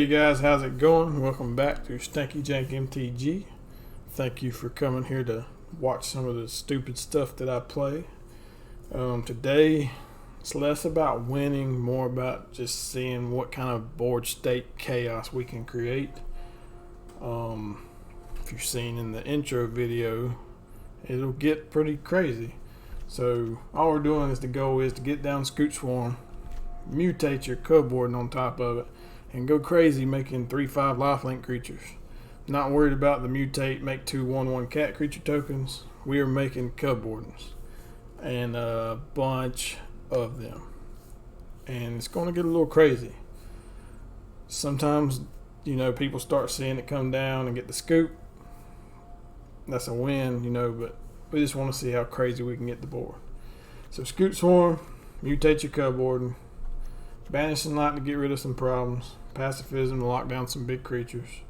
Hey guys, how's it going? Welcome back to StankyJankMTG. Thank you for coming here to watch some of the stupid stuff that I play. Today, it's less about winning, more about just seeing what kind of board state chaos we can create. If you've seen in the intro video, it'll get pretty crazy. So all we're doing is the goal is to get down Scute Swarm, mutate your Cubwarden on top of it, and go crazy making 3/5 lifelink creatures. Not worried about the mutate, make 2 1/1 cat creature tokens. We are making Cubwardens and a bunch of them, and it's going to get a little crazy. Sometimes, people start seeing it come down and get the scoop. That's a win, but we just want to see how crazy we can get the board. So Scute Swarm, mutate your Cubwarden, Banishing Light to get rid of some problems, Pacifism to lock down some big creatures,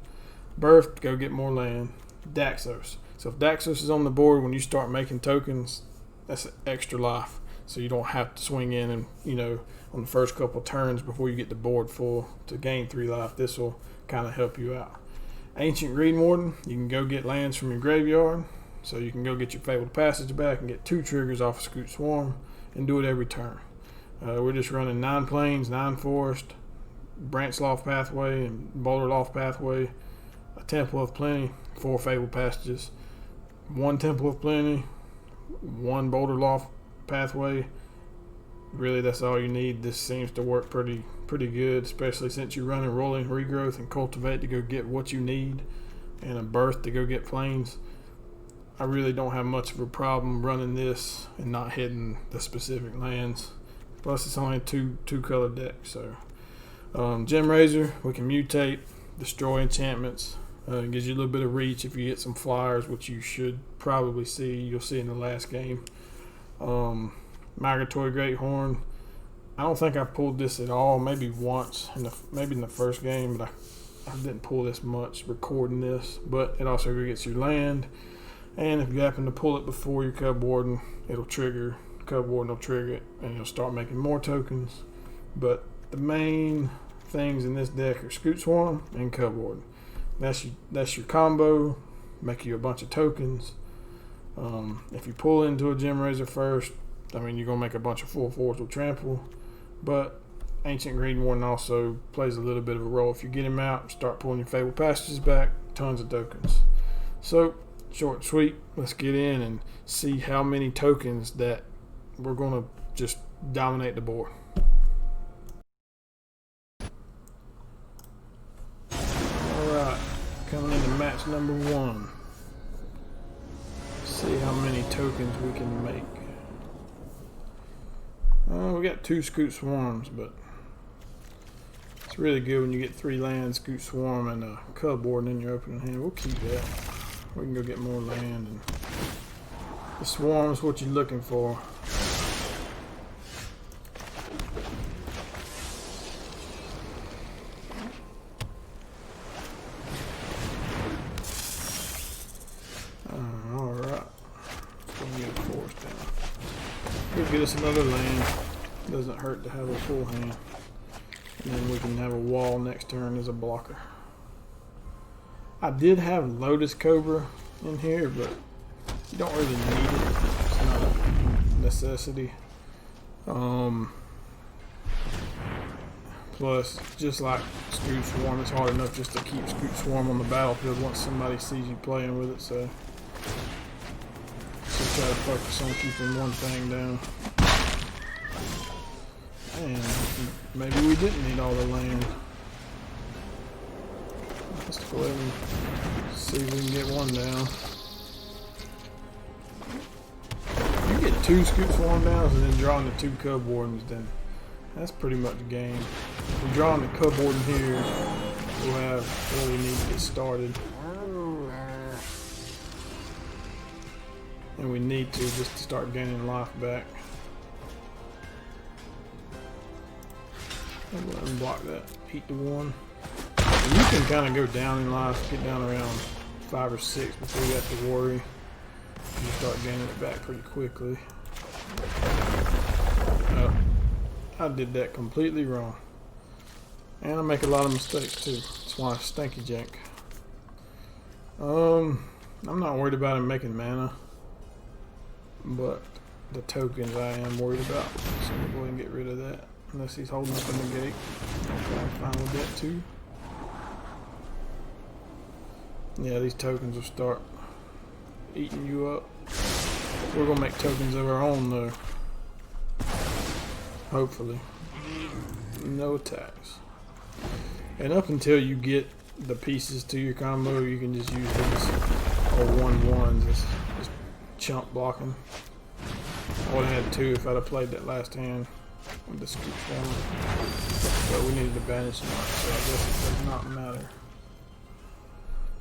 Birth to go get more land, Daxos. So if Daxos is on the board when you start making tokens, that's an extra life. So you don't have to swing in and, on the first couple turns before you get the board full to gain 3 life. This will kind of help you out. Ancient Greenwarden, you can go get lands from your graveyard. So you can go get your Fabled Passage back and get 2 triggers off of Scute Swarm and do it every turn. We're just running 9 plains, 9 forest, Branchloft Pathway and Boulderloft Pathway, a Temple of Plenty, 4 Fabled Passages, 1 Temple of Plenty, 1 Boulderloft Pathway. Really, that's all you need. This seems to work pretty good, especially since you're running Roiling Regrowth and Cultivate to go get what you need, and a Birth to go get plains. I really don't have much of a problem running this and not hitting the specific lands. Plus, it's only a two color deck. So, Gemrazer, we can mutate, destroy enchantments. It gives you a little bit of reach if you get some flyers, which you should probably see. You'll see in the last game. Migratory Greathorn. I don't think I pulled this at all. Maybe once, maybe in the first game, but I didn't pull this much recording this. But it also gets your land. And if you happen to pull it before your Cubwarden, it'll trigger. Cubwarden will trigger it, and you'll start making more tokens. But the main things in this deck are Scute Swarm and Cubwarden. That's your combo. Make you a bunch of tokens. If you pull into a Gemrazer first, you're gonna make a bunch of 4/4s with trample. But Ancient Greenwarden also plays a little bit of a role. If you get him out, start pulling your Fabled Passages back, tons of tokens. So short and sweet, let's get in and see how many tokens that we're going to just dominate the board. Alright, coming into match number 1. See how many tokens we can make. We got 2 Scute Swarms, but it's really good when you get 3 lands, Scute Swarm, and a Cubwarden in your opening hand. We'll keep that. We can go get more land, and the swarm is what you're looking for. Alright. Let's get a forest down. We'll get us another land. Doesn't hurt to have a full hand. And then we can have a wall next turn as a blocker. I did have Lotus Cobra in here, but you don't really need it. It's not a necessity. Plus, just like Scute Swarm, it's hard enough just to keep Scute Swarm on the battlefield once somebody sees you playing with it. So try to focus on keeping one thing down. And maybe we didn't need all the land. Let's go ahead and see if we can get one down. You get 2 Scute Swarm downs and then drawing the 2 Cubwardens, then that's pretty much the game. If we're drawing the Cubwarden here, we'll have what we need to get started. And we need to just to start gaining life back. I'll go ahead and block that. Eat the 1. You can kind of go down in life, get down around 5 or 6 before you have to worry. You start gaining it back pretty quickly. I did that completely wrong. And I make a lot of mistakes too. That's why I StankyJank. I'm not worried about him making mana, but the tokens I am worried about. So we'll go ahead and get rid of that. Unless he's holding up in the gate. Okay, I'm fine with that too. Yeah, these tokens will start eating you up. We're gonna make tokens of our own though. Hopefully. No attacks. And up until you get the pieces to your combo, you can just use these or 1/1s. It's just chump blocking. I would have had 2 if I'd have played that last hand with the Scute Swarm. But we needed to banish Light, so I guess it does not matter.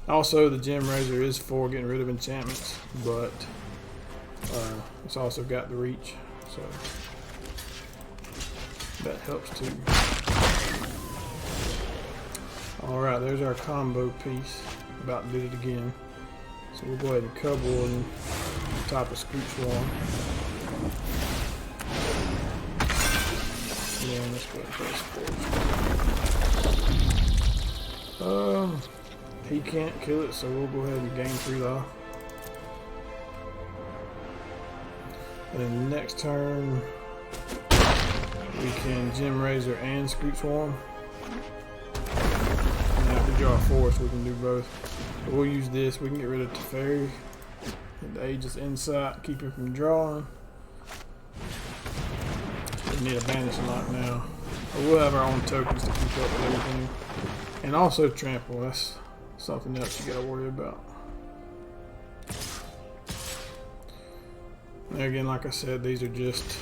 Also, the Gemrazer is for getting rid of enchantments, but it's also got the reach, so that helps too. Alright, there's our combo piece. About did it again. So we'll go ahead and Cubwarden on top of Scute Swarm. Yeah, let's go ahead and press. He can't kill it, so we'll go ahead and gain 3 life. And then next turn, we can Gemrazer and Scute Swarm. And if we draw a forest, we can do both. But we'll use this. We can get rid of Teferi. Get the Aegis Insight, keep him from drawing. We need a Banishing Light now. But we'll have our own tokens to keep up with everything. And also Trample. That's something else you gotta worry about. And again, like I said, these are just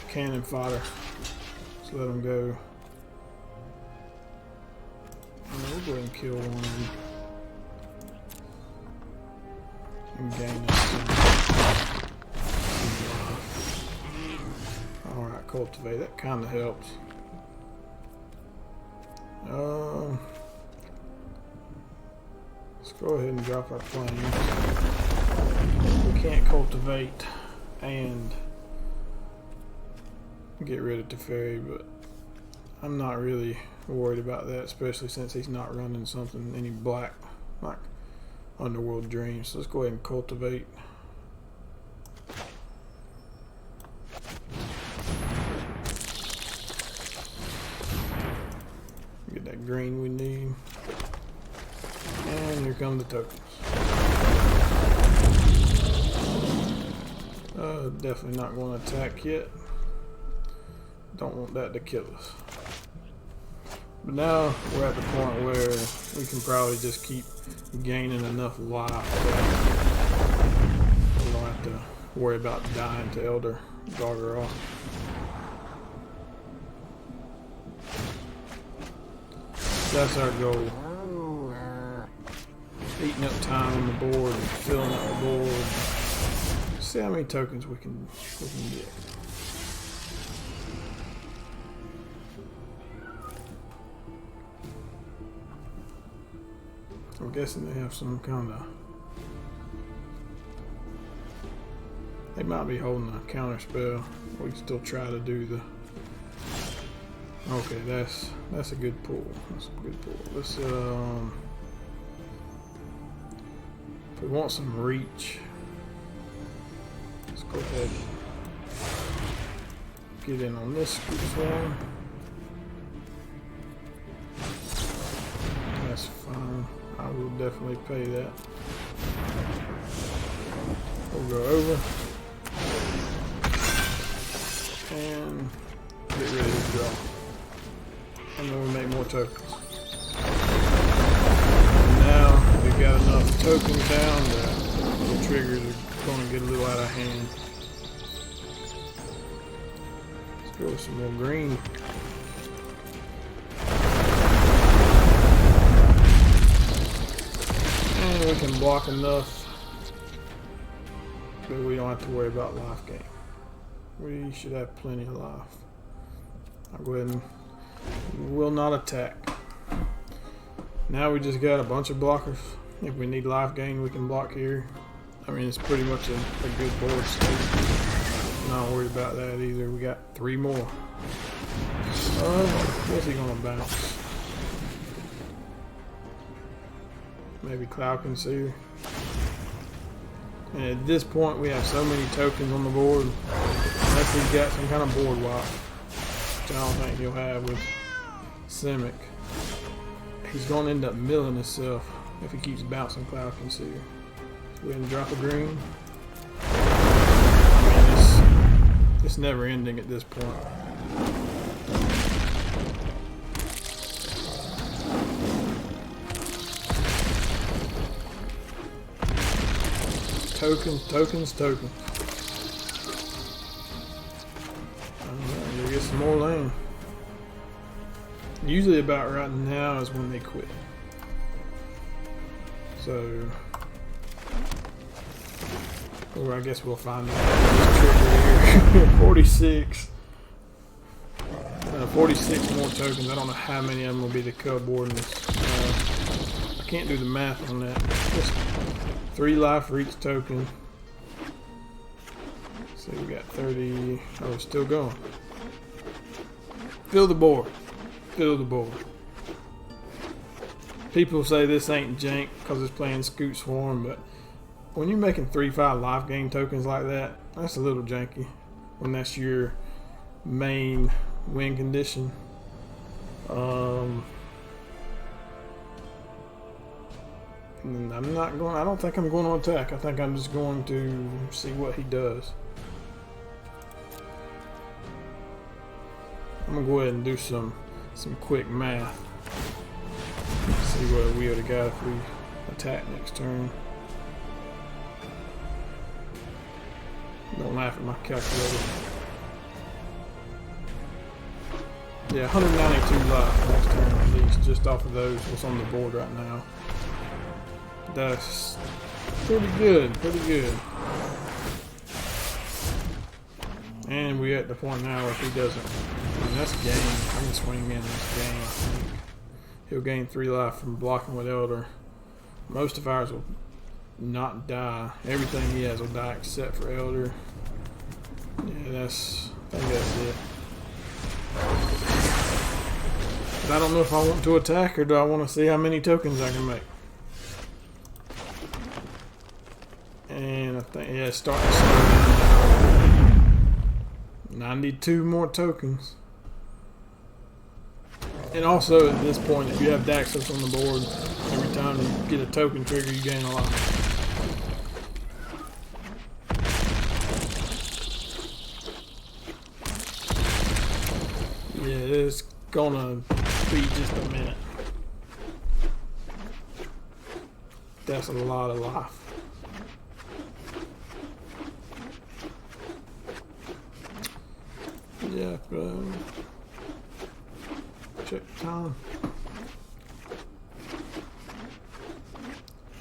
cannon fodder. Just let them go. And we'll go ahead and kill one of them. And gain that. Alright, Cultivate. That kind of helps. Let's go ahead and drop our planes. We can't Cultivate and get rid of Teferi, but I'm not really worried about that, especially since he's not running something any black like Underworld Dreams. So let's go ahead and Cultivate. Get that green we need. And here come the tokens. Definitely not going to attack yet. Don't want that to kill us. But now we're at the point where we can probably just keep gaining enough life that we don't have to worry about dying to Elder Gargoyle. That's our goal. Eating up time on the board and filling up the board. See how many tokens we can get. I'm guessing they have some kind of. They might be holding a counter spell. We can still try to do the. Okay, that's a good pull. That's a good pull. Let's if we want some reach, let's go ahead and get in on this Scute Swarm. That's fine. I will definitely pay that. We'll go over and get ready to draw. And then we make more tokens. And now we've got enough tokens down that the triggers are going to get a little out of hand. Let's go with some more green. And we can block enough that we don't have to worry about life gain. We should have plenty of life. I'll go ahead and will not attack. Now we just got a bunch of blockers. If we need life gain, we can block here. I mean, it's pretty much a good board state. Not worried about that either. We got 3 more. What's he gonna bounce? Maybe Cloud Concealer. And at this point, we have so many tokens on the board. Unless he's got some kind of board wipe, which I don't think he'll have with Simic. He's going to end up milling himself if he keeps bouncing Cloud Concealer. Go ahead and drop a green. I mean, it's never ending at this point. Tokens, tokens, tokens. I'm gonna get some more land. Usually about right now is when they quit. So, or I guess we'll find out. Here. 46. 46 more tokens. I don't know how many of them will be the Cubwarden. I can't do the math on that. Just 3 life for each token. So we got 30. Oh, it's still going. Fill the board. Fill the board. People say this ain't jank because it's playing Scute Swarm, but when you're making 3/5 life gain tokens like that, that's a little janky. When that's your main win condition. And I'm not going. I don't think I'm going to attack. I think I'm just going to see what he does. I'm gonna go ahead and do some quick math. See what we would have got if we attack next turn. Don't laugh at my calculator. Yeah, 192 life next turn at least, just off of those. What's on the board right now? That's pretty good, pretty good. And we're at the point now where if he doesn't, I mean, that's game. I can swing in this game, I think. He'll gain 3 life from blocking with Elder. Most of ours will not die. Everything he has will die except for Elder. Yeah, I think that's it. But I don't know if I want to attack or do I want to see how many tokens I can make. And I think, yeah, it's starting to slow down. 92 more tokens. And also at this point, if you have Daxos on the board, every time you get a token trigger, you gain a lot. Yeah, it's gonna be just a minute. That's a lot of life. Yeah, check time.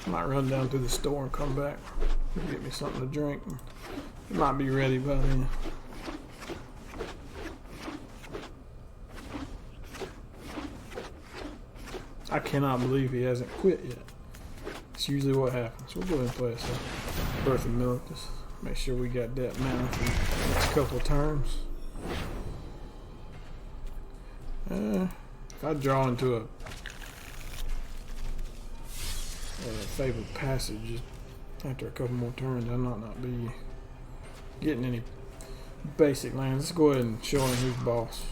Might run down to the store and come back. Get me something to drink. It might be ready by then. I cannot believe he hasn't quit yet. It's usually what happens. We'll go ahead and play this up. Birth of Meletis. Make sure we got that mana for the next couple of turns. If I draw into a Fabled Passage after a couple more turns, I might not be getting any basic lands. Let's go ahead and show him who's boss.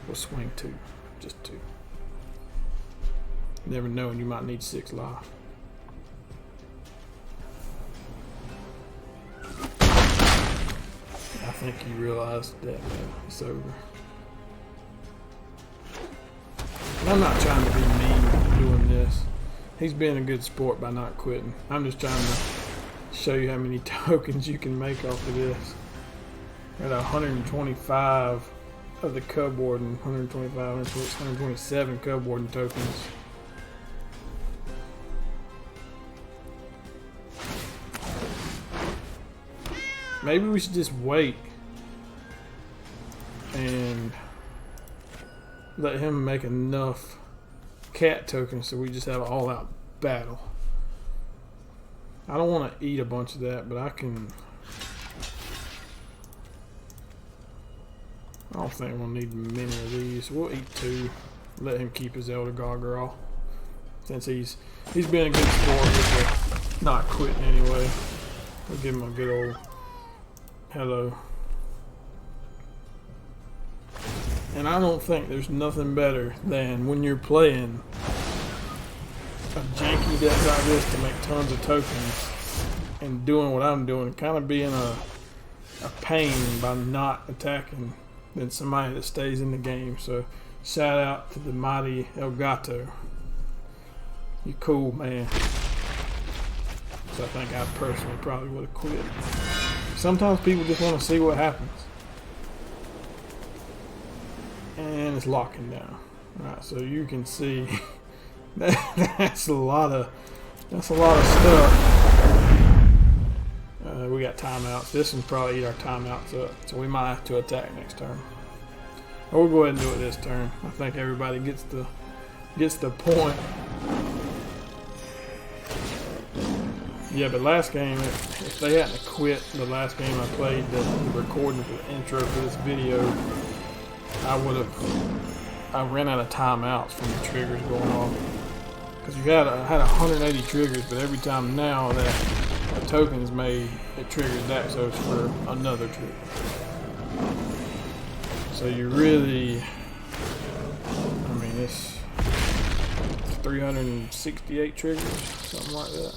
We'll swing 2. Just 2. Never know, and you might need 6 life. I think he realized that it's over. And I'm not trying to be mean doing this. He's being a good sport by not quitting. I'm just trying to show you how many tokens you can make off of this. Got 125 of the Cubwarden, 125, 127 Cubwarden tokens. Maybe we should just wait and let him make enough cat tokens so we just have an all-out battle. I don't want to eat a bunch of that, but I can I don't think we'll need many of these. We'll eat 2. Let him keep his Elder Gargoyle, since he's been a good sport with not quitting anyway. We'll give him a good old hello. And I don't think there's nothing better than when you're playing a janky deck like this to make tons of tokens and doing what I'm doing, kind of being a pain by not attacking than somebody that stays in the game. So shout out to the mighty El Gato. You cool, man. So I think I personally probably would have quit. Sometimes people just want to see what happens. And it's locking down. Alright, so you can see that's a lot of stuff. We got timeouts. This will probably eat our timeouts up, so we might have to attack next turn. Or we'll go ahead and do it this turn. I think everybody gets the point. Yeah, but last game, if they hadn't quit the last game I played, the recording for the intro for this video, I ran out of timeouts from the triggers going off. Because you had 180 triggers, but every time now that a token's made, it triggers Daxos for another trigger. So you really, I mean, it's 368 triggers, something like that.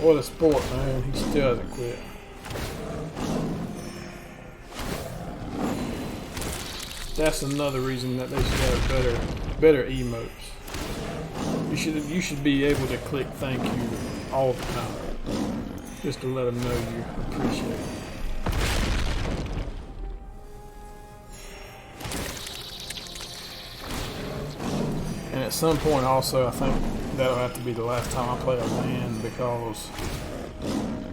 What a sport, man. He still hasn't quit. That's another reason that they should have better emotes. You should be able to click thank you all the time, just to let them know you appreciate it. And at some point also, I think that'll have to be the last time I play a land, because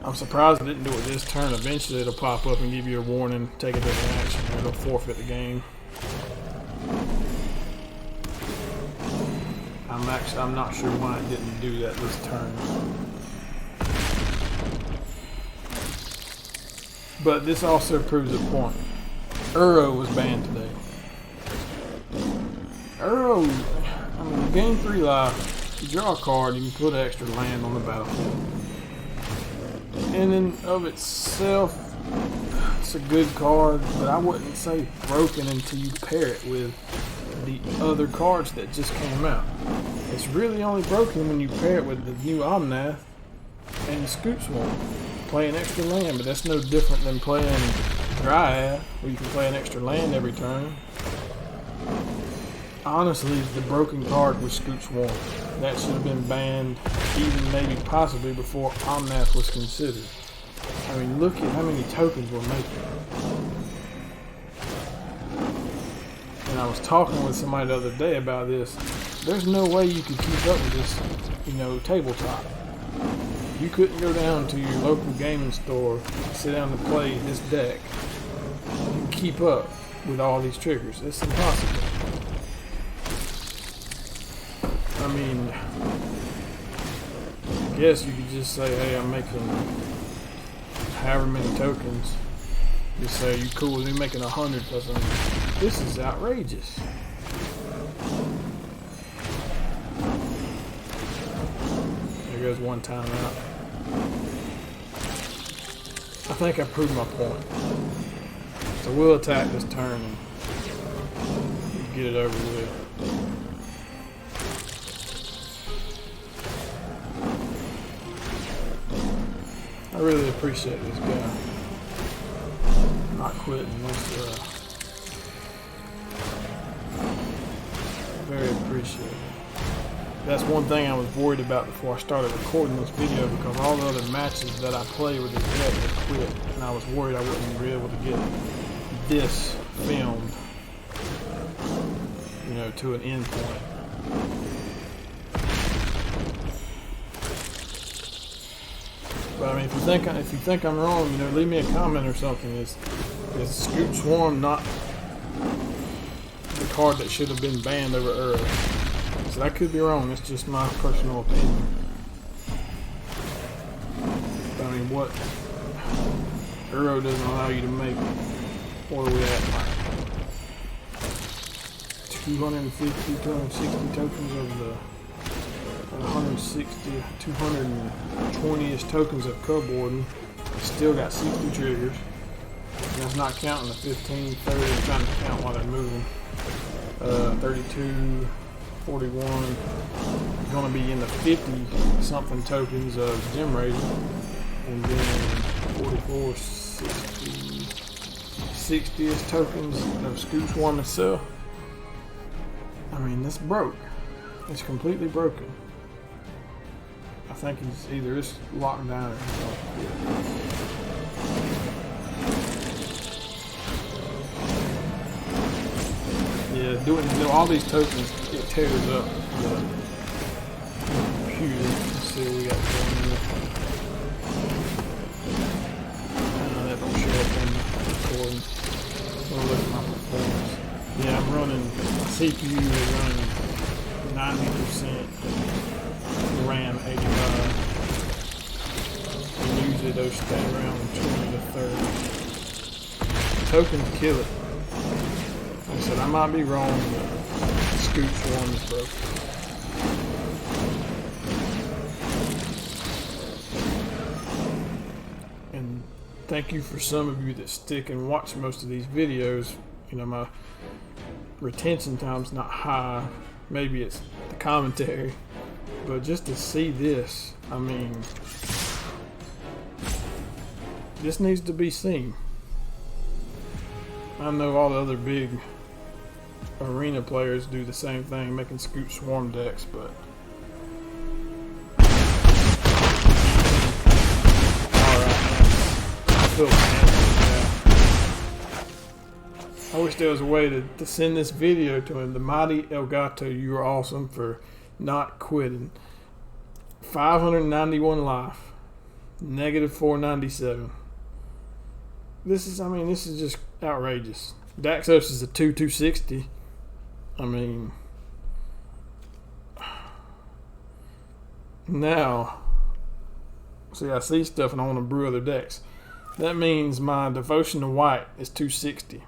I'm surprised I didn't do it this turn. Eventually it'll pop up and give you a warning, take a different action, and it'll forfeit the game. I'm not sure why it didn't do that this turn. But this also proves a point. Uro was banned today. Uro, I mean, game 3 life, you draw a card, you can put an extra land on the battlefield. And in of itself, it's a good card, but I wouldn't say broken until you pair it with the other cards that just came out. It's really only broken when you pair it with the new Omnath and the Scute Swarm. Play an extra land, but that's no different than playing Dryad, where you can play an extra land every turn. Honestly, the broken card was Scute Swarm. That should have been banned, even maybe possibly before Omnath was considered. I mean, look at how many tokens we're making. And I was talking with somebody the other day about this. There's no way you could keep up with this, tabletop. You couldn't go down to your local gaming store, sit down and play this deck, and keep up with all these triggers. It's impossible. I mean, I guess you could just say, hey, I'm making however many tokens. Just say, you cool with me making 100 plus 100. This is outrageous. There goes one timeout. I think I proved my point. So we'll attack this turn and get it over with. I really appreciate this guy not quitting this. Very appreciated. That's one thing I was worried about before I started recording this video, because all the other matches that I play with this deck have quit, and I was worried I wouldn't be able to get this filmed, to an end point. But I mean, if you think I'm wrong, leave me a comment or something. Is Scute Swarm not the card that should have been banned over Uro? So I could be wrong. It's just my personal opinion. But I mean, what Uro doesn't allow you to make What are we at? Like 250, 260 tokens of the 160, 220-ish tokens of Cubwarden. Still got 60 triggers. And that's not counting the 15, 30. I'm trying to count while they're moving. 32, 41. Going to be in the 50 something tokens of Gemrazer. And then 44, 60, 60-ish tokens of Scute Swarm itself. I mean, this broke. It's completely broken. I think he's either it's locked down or yeah, doing all these tokens, it tears up the computer. Let's see what we got going on. That don't show up on the recording. I'm gonna look at my performance. Yeah, I'm running my CPU is running 90%. RAM 85. And usually those stay around 20 to 30. Tokens kill it. Like I said, I might be wrong, but Scute Swarm is broken. And thank you for some of you that stick and watch most of these videos. You know, my retention time's not high. Maybe it's the commentary. But just to see this, I mean, this needs to be seen. I know all the other big arena players do the same thing, making Scute Swarm decks, but I feel bad. I wish there was a way to send this video to him. The mighty Elgato, you are awesome for not quitting. 591 life, negative 497. This is, I mean, this is just outrageous. Daxos is a 260. I mean, now, see, I see stuff and I want to brew other decks. That means my Devotion to White is 260.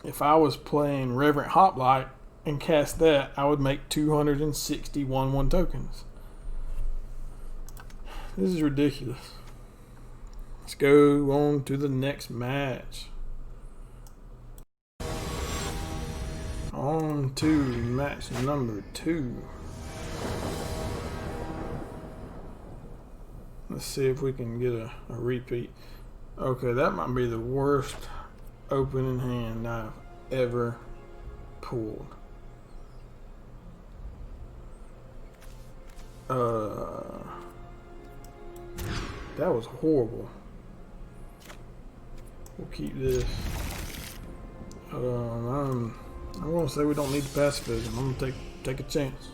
If I was playing Reverent Hoplite and cast that, I would make 260 1/1 tokens. This is ridiculous. Let's go on to the next match. On to match number 2. Let's see if we can get a repeat. Okay, that might be the worst opening hand I've ever pulled. That was horrible. We'll keep this. I'm gonna say we don't need the Pacifism. I'm gonna take a chance.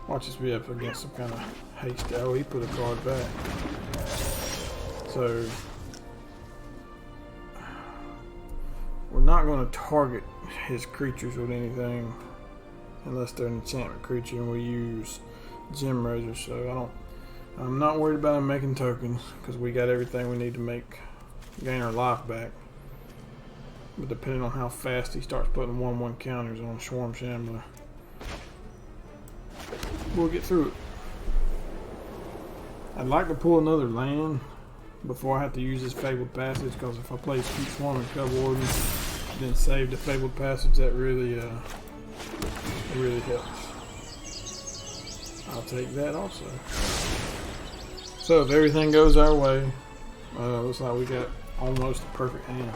Watch us be up against some kind of haste. Oh, he put a card back. So we're not going to target his creatures with anything unless they're an enchantment creature, and we use Gemrazer. So I'm not worried about him making tokens because we got everything we need to gain our life back. But depending on how fast he starts putting 1/1 counters on Swarm Shambler, we'll get through it. I'd like to pull another land before I have to use this Fabled Passage, because if I play Scute Swarm and Cubwarden, then save the Fabled Passage, that really helps. I'll take that also. So if everything goes our way, looks like we got almost a perfect hand.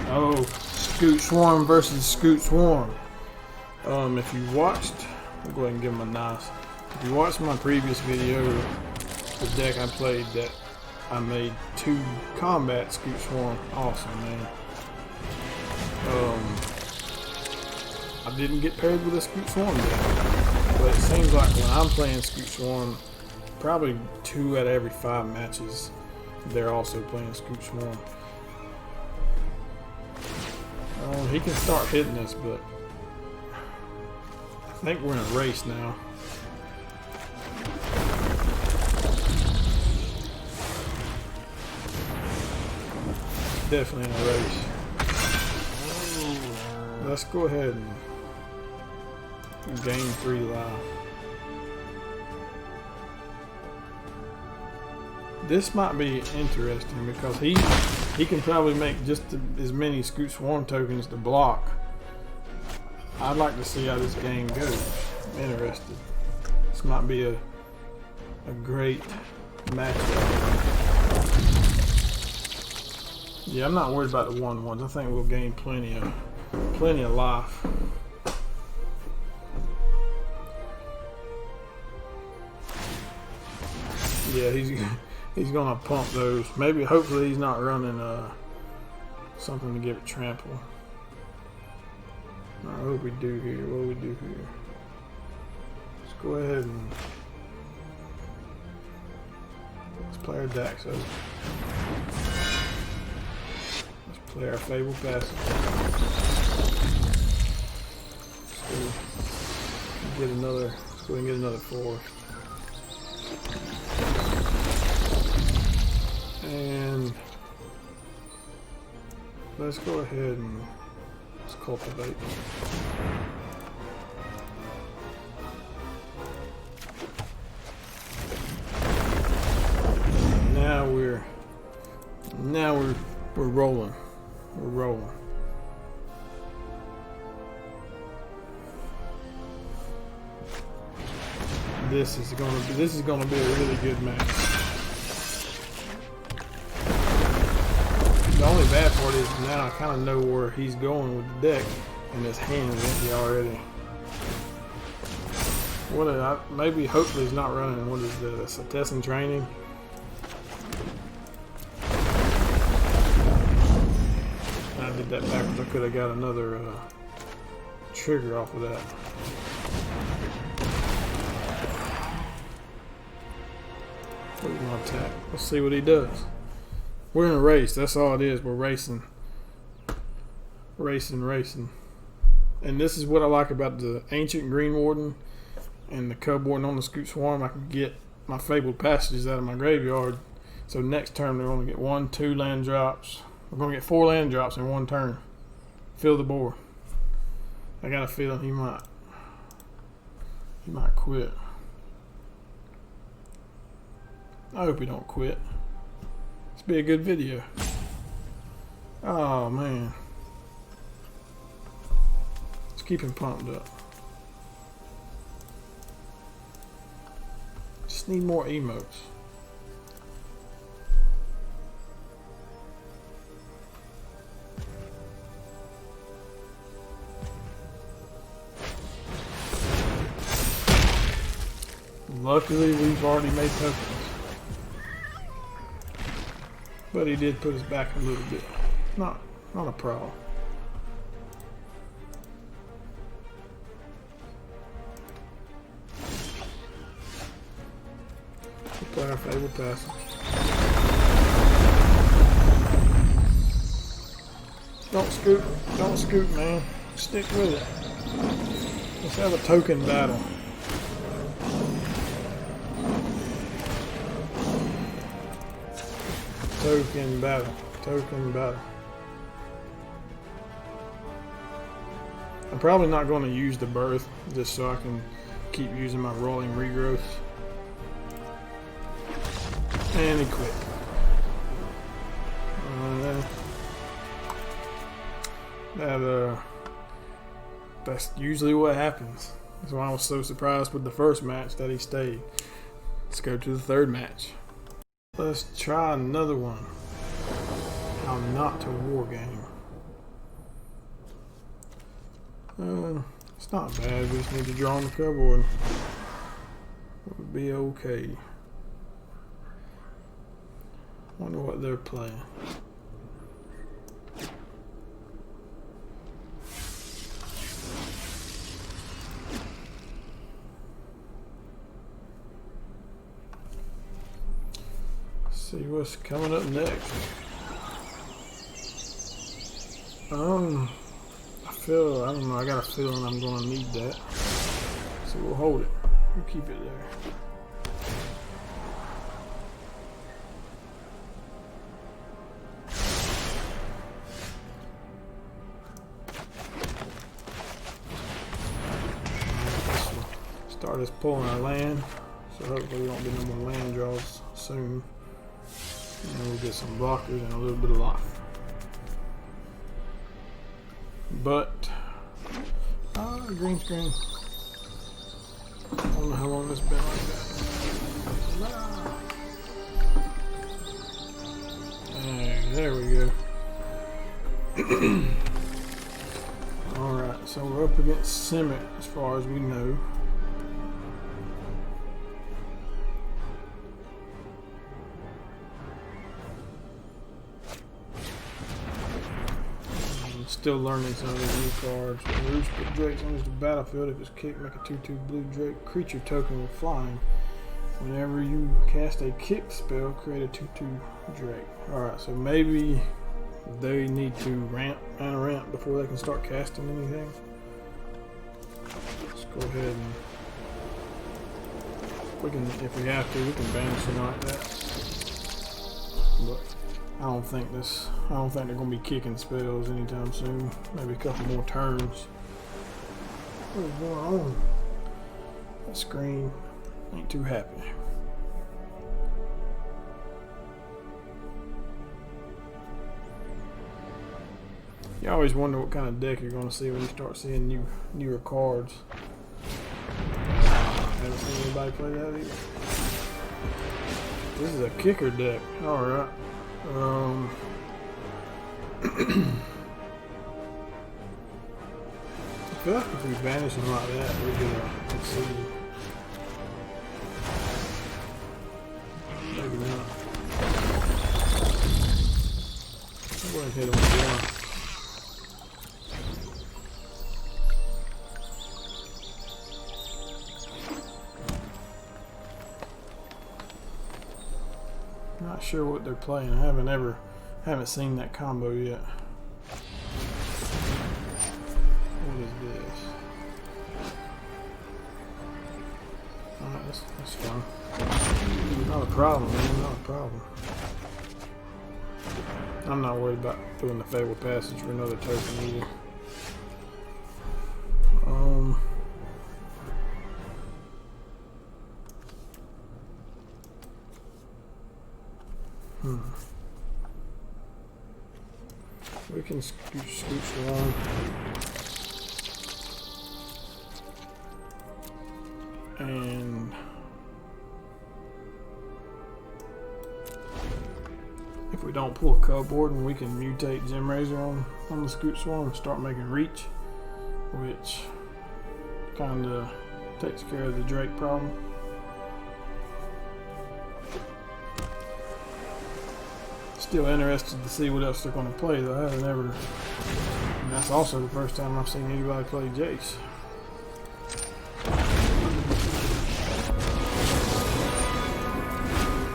Oh, Scute Swarm versus Scute Swarm. If you watched, I'll go ahead and give him a nice. If you watched my previous video, the deck I played that I made 2 combat Scute Swarm, awesome, man. I didn't get paired with a Scute Swarm deck, but it seems like when I'm playing Scute Swarm, probably 2 out of every 5 matches, they're also playing Scute Swarm. He can start hitting us, but I think we're in a race now. definitely in a race. Let's go ahead and gain 3 life. This might be interesting because he can probably make just as many Scute Swarm tokens to block. I'd like to see how this game goes. I'm interested. This might be a great matchup. Yeah, I'm not worried about the 1/1s. I think we'll gain plenty of life. Yeah, he's gonna pump those. Maybe, hopefully, he's not running something to give it trample. I hope we do here. What do we do here? Let's go ahead and let's play our Daxos. Let's play our Fabled Passage. Let's get another. Let's go ahead and get another 4. And let's go ahead and let's cultivate. Now we're rolling. We're rolling. This is gonna be a really good match. The only bad part is now I kind of know where he's going with the deck, and his hand is empty already. Maybe, hopefully, he's not running. What is this? A test and training. I did that backwards. I could have got another trigger off of that. We're gonna attack. Let's see what he does. We're in a race. That's all it is. We're racing. Racing. And this is what I like about the Ancient Greenwarden and the Cubwarden on the Scute Swarm. I can get my Fabled Passages out of my graveyard. So next turn they're going to get 1, 2 land drops. We're going to get 4 land drops in one turn. Fill the board. I got a feeling he might quit. I hope he don't quit. This be a good video. Oh man. Let's keep him pumped up. Just need more emotes. Luckily, we've already made tokens. But he did put us back a little bit. Not a problem. We'll play our Fabled Passage. Don't scoot, man. Stick with it. Let's have a token battle. Token battle. I'm probably not going to use the Birth just so I can keep using my Roiling Regrowth. And he quit. That's usually what happens. That's why I was so surprised with the first match that he stayed. Let's go to the third match. Let's try another one. How not to war game. It's not bad. We just need to draw on the Cubwarden. It'll be okay. Wonder what they're playing. See what's coming up next. I don't know, I got a feeling I'm gonna need that. So we'll hold it. We'll keep it there. start just pulling our land. So hopefully we don't get no more land draws soon. And we'll get some blockers and a little bit of life. But green screen. I don't know how long this has been like that. Hey, there we go. Alright, so we're up against Simic as far as we know. I'm still learning some of these new cards. When Roost put Drakes on the battlefield, if it's kicked, make a 2/2 blue Drake creature token with flying. Whenever you cast a kick spell, create a 2/2 Drake. Alright, so maybe they need to ramp before they can start casting anything. Let's go ahead and we can, if we have to, we can banish them like that. But I don't think they're gonna be kicking spells anytime soon. Maybe a couple more turns. What is going on? That screen ain't too happy. You always wonder what kind of deck you're going to see when you start seeing newer cards. I haven't seen anybody play that either. This is a kicker deck. Alright. I feel like if we banish them like that, we're gonna succeed. Maybe not. I'm going to hit him with one. Not sure what they're playing. I haven't seen that combo yet. What is this? Alright, that's fine. Not a problem, man. Not a problem. I'm not worried about doing the Fabled Passage for another token either. We can Scute Swarm. And if we don't pull a Cubwarden, we can mutate Gemrazer on the Scute Swarm and start making reach, which kinda takes care of the Drake problem. Still interested to see what else they're going to play, though. I haven't ever, and that's also the first time I've seen anybody play Jace.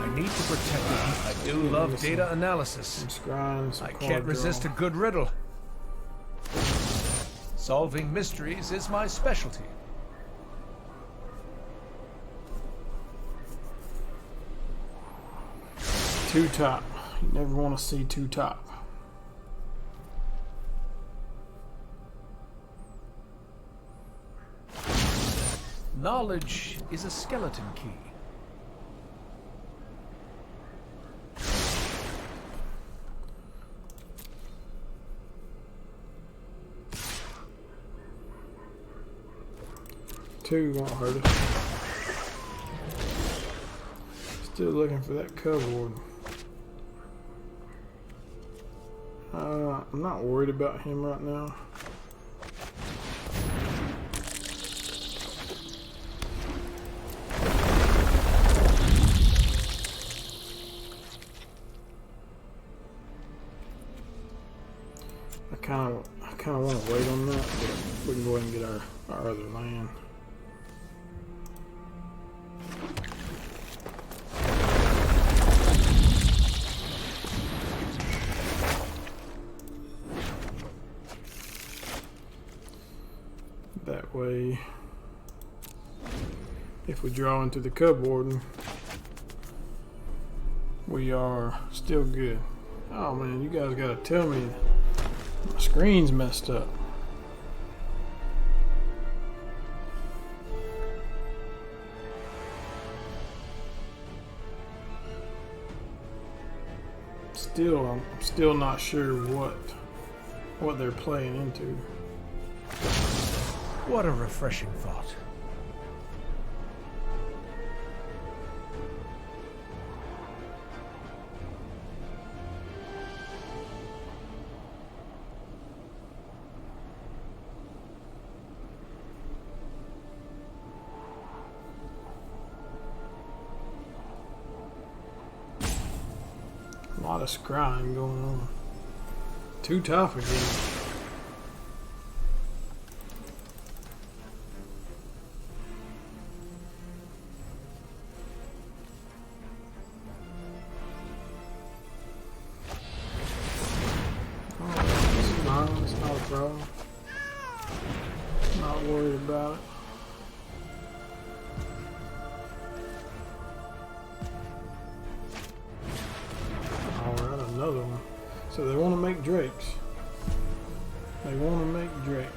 I need to protect it. I do love data analysis. I can't resist a good riddle. Solving mysteries is my specialty. Two top. You never want to see two top. Knowledge is a skeleton key. Two won't hurt us. Still looking for that Cubwarden. I'm not worried about him right now. I kind of want to wait on that, but we can go ahead and get our other land. That way, if we draw into the Cubwarden, we are still good. Oh man, you guys gotta tell me my screen's messed up. I'm still not sure what they're playing into. What a refreshing thought. A lot of scrying going on. Too tough again. It's not a problem. Not worried about it. Alright, another one. So they want to make drakes. They want to make drakes.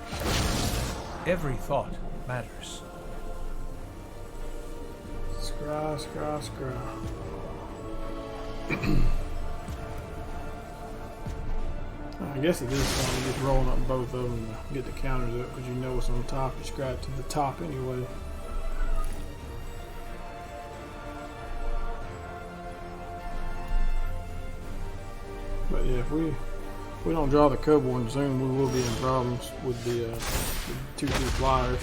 Every thought matters. Scry, scry, scry. I guess at this point, we're just rolling up both of them to get the counters up, because you know what's on top. You scrap to the top anyway. But yeah, if we don't draw the Cubwarden soon, we will be in problems with the 2/2 flyers.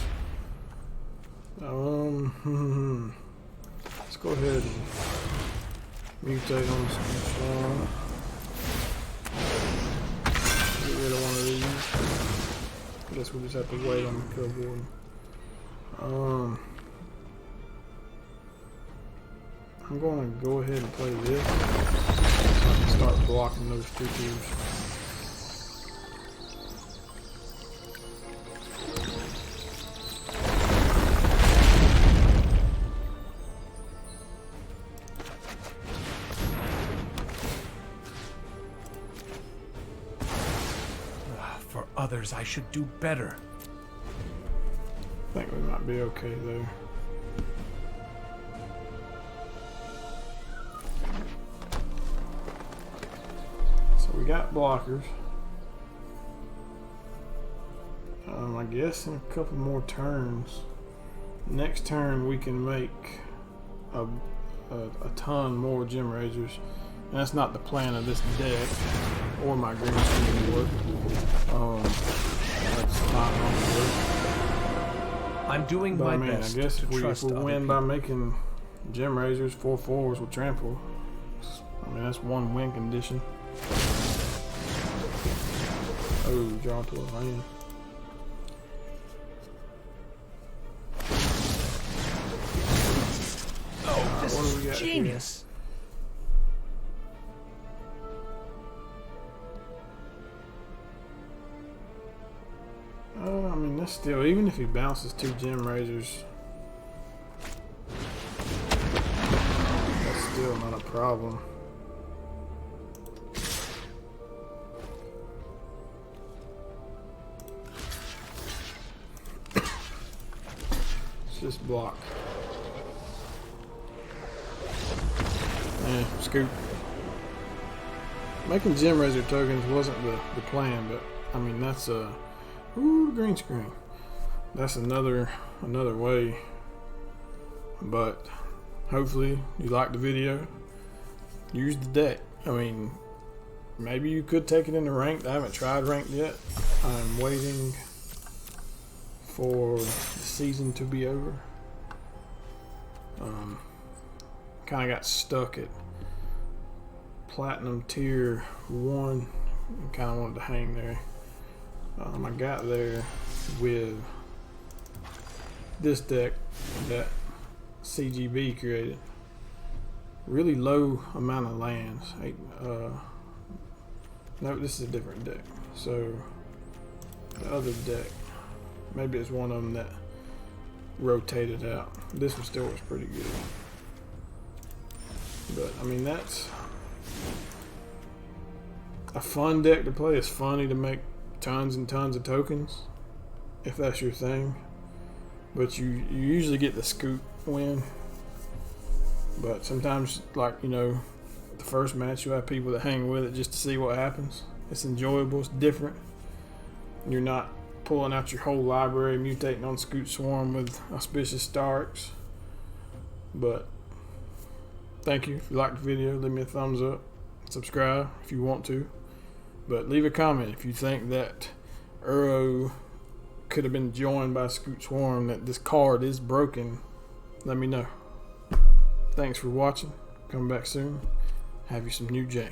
Let's go ahead and mutate on some Swarm. Get rid of one of these. I guess we'll just have to wait on the Cubwarden. I'm going to go ahead and play this so I can start blocking those 2/2s. For others, I should do better. I think we might be okay there. We got blockers. I guess in a couple more turns. Next turn we can make a ton more Gemrazers. And that's not the plan of this deck or my green screen work. That's not on the work. I'm doing my best. I guess if we win by people. making Gemrazers 4/4s with trample, I mean that's one win condition. Oh, draw to a land. Oh, this is genius. I mean, that's still, even if he bounces 2 Gemrazers, that's still not a problem. Just block. Scute. Making Gemrazer tokens wasn't the plan, but I mean that's ooh, green screen. That's another way. But hopefully you liked the video. Use the deck. I mean, maybe you could take it into ranked. I haven't tried ranked yet. I'm waiting for the season to be over. Kind of got stuck at platinum tier 1 and kind of wanted to hang there. I got there with this deck that CGB created. Really low amount of lands. No, this is a different deck. So the other deck, maybe it's one of them that rotated out. This one still was pretty good. But I mean, that's a fun deck to play. It's funny to make tons and tons of tokens if that's your thing. But you usually get the Scute win. But sometimes, like, you know, the first match, you'll have people that hang with it just to see what happens. It's enjoyable, it's different. You're not pulling out your whole library, mutating on Scute Swarm with Auspicious Starks. But thank you. If you liked the video, leave me a thumbs up. Subscribe if you want to. But leave a comment if you think that Uro could have been joined by Scute Swarm, that this card is broken. Let me know. Thanks for watching. Come back soon. Have you some new jank.